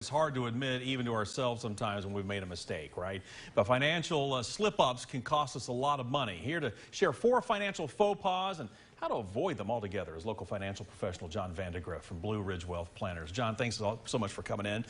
It's hard to admit, even to ourselves sometimes, when we've made a mistake, right? But financial slip-ups can cost us a lot of money. Here to share 4 financial faux pas and how to avoid them altogether is local financial professional John Vandergriff from Blue Ridge Wealth Planners. John, thanks so much for coming in.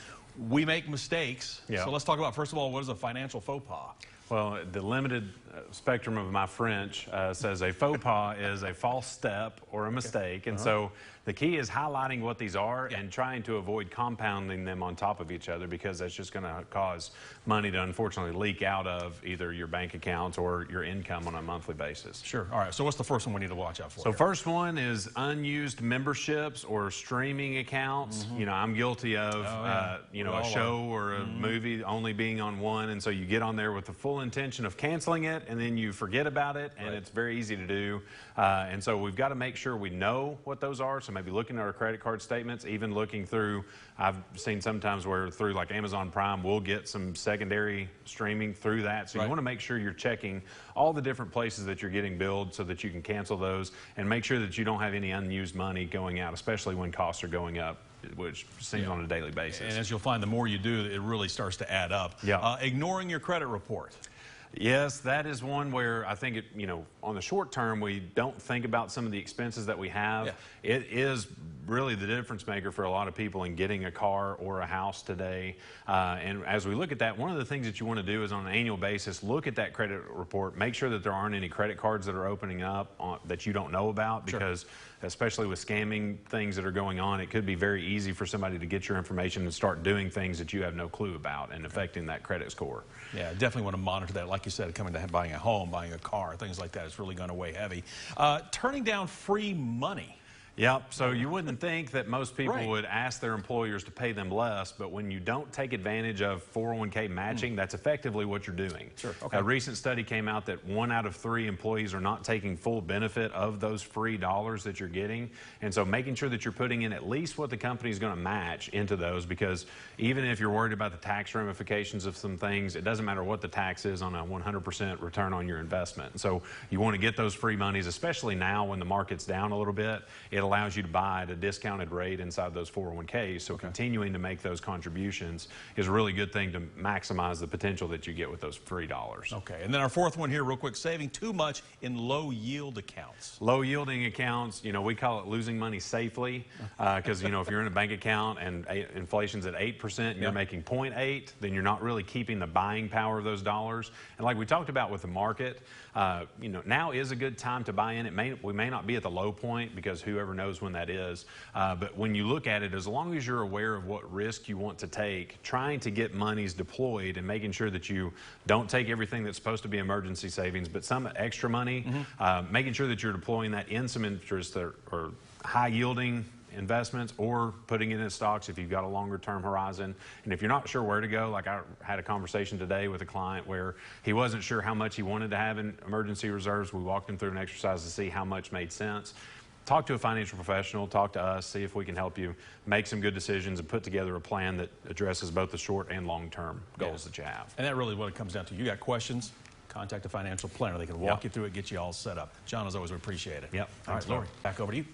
We make mistakes, so let's talk about, first of all, what is a financial faux pas? Well, the limited spectrum of my French says a faux pas is a false step or a mistake. And so the key is highlighting what these are and trying to avoid compounding them on top of each other, because that's just going to cause money to unfortunately leak out of either your bank accounts or your income on a monthly basis. Sure. All right. So what's the first one we need to watch out for? So first one is unused memberships or streaming accounts. You know, I'm guilty of, you know, a show or a movie only being on one. And so you get on there with the full intention of canceling it, and then you forget about it, and it's very easy to do. And so we've got to make sure we know what those are. So maybe looking at our credit card statements, even looking through, I've seen sometimes where through like Amazon Prime, we'll get some secondary streaming through that. So you want to make sure you're checking all the different places that you're getting billed so that you can cancel those, and make sure that you don't have any unused money going out, especially when costs are going up, which seems on a daily basis. And as you'll find, the more you do, it really starts to add up. Ignoring your credit report. Yes, that is one where I think, you know, on the short term, we don't think about some of the expenses that we have. It is really the difference maker for a lot of people in getting a car or a house today. And as we look at that, one of the things that you want to do is on an annual basis, look at that credit report, make sure that there aren't any credit cards that are opening up that you don't know about, because especially with scamming things that are going on, it could be very easy for somebody to get your information and start doing things that you have no clue about and affecting that credit score. Yeah, definitely want to monitor that. Like you said, coming to buying a home, buying a car, things like that, it's really going to weigh heavy. Turning down free money. Yep, so you wouldn't think that most people would ask their employers to pay them less, but when you don't take advantage of 401k matching, that's effectively what you're doing. A recent study came out that 1 out of 3 employees are not taking full benefit of those free dollars that you're getting. And so making sure that you're putting in at least what the company is going to match into those, because even if you're worried about the tax ramifications of some things, it doesn't matter what the tax is on a 100% return on your investment. And so you want to get those free monies, especially now when the market's down a little bit. It allows you to buy at a discounted rate inside those 401ks. So continuing to make those contributions is a really good thing to maximize the potential that you get with those free dollars. Okay, and then our fourth one here, real quick, saving too much in low yield accounts. Low yielding accounts, you know, we call it losing money safely, because, you know, if you're in a bank account and inflation's at 8% and you're making 0.8, then you're not really keeping the buying power of those dollars. And like we talked about with the market, you know, now is a good time to buy in. We may not be at the low point, because whoever knows when that is. But when you look at it, as long as you're aware of what risk you want to take, trying to get monies deployed and making sure that you don't take everything that's supposed to be emergency savings, but some extra money, making sure that you're deploying that in some interest or high yielding investments, or putting it in stocks if you've got a longer term horizon. And if you're not sure where to go, like I had a conversation today with a client where he wasn't sure how much he wanted to have in emergency reserves. We walked him through an exercise to see how much made sense. Talk to a financial professional, talk to us, see if we can help you make some good decisions and put together a plan that addresses both the short and long-term goals that you have. And that really what it comes down to. You got questions, contact a financial planner. They can walk you through it, get you all set up. John, as always, we appreciate it. All right, Lori, back over to you.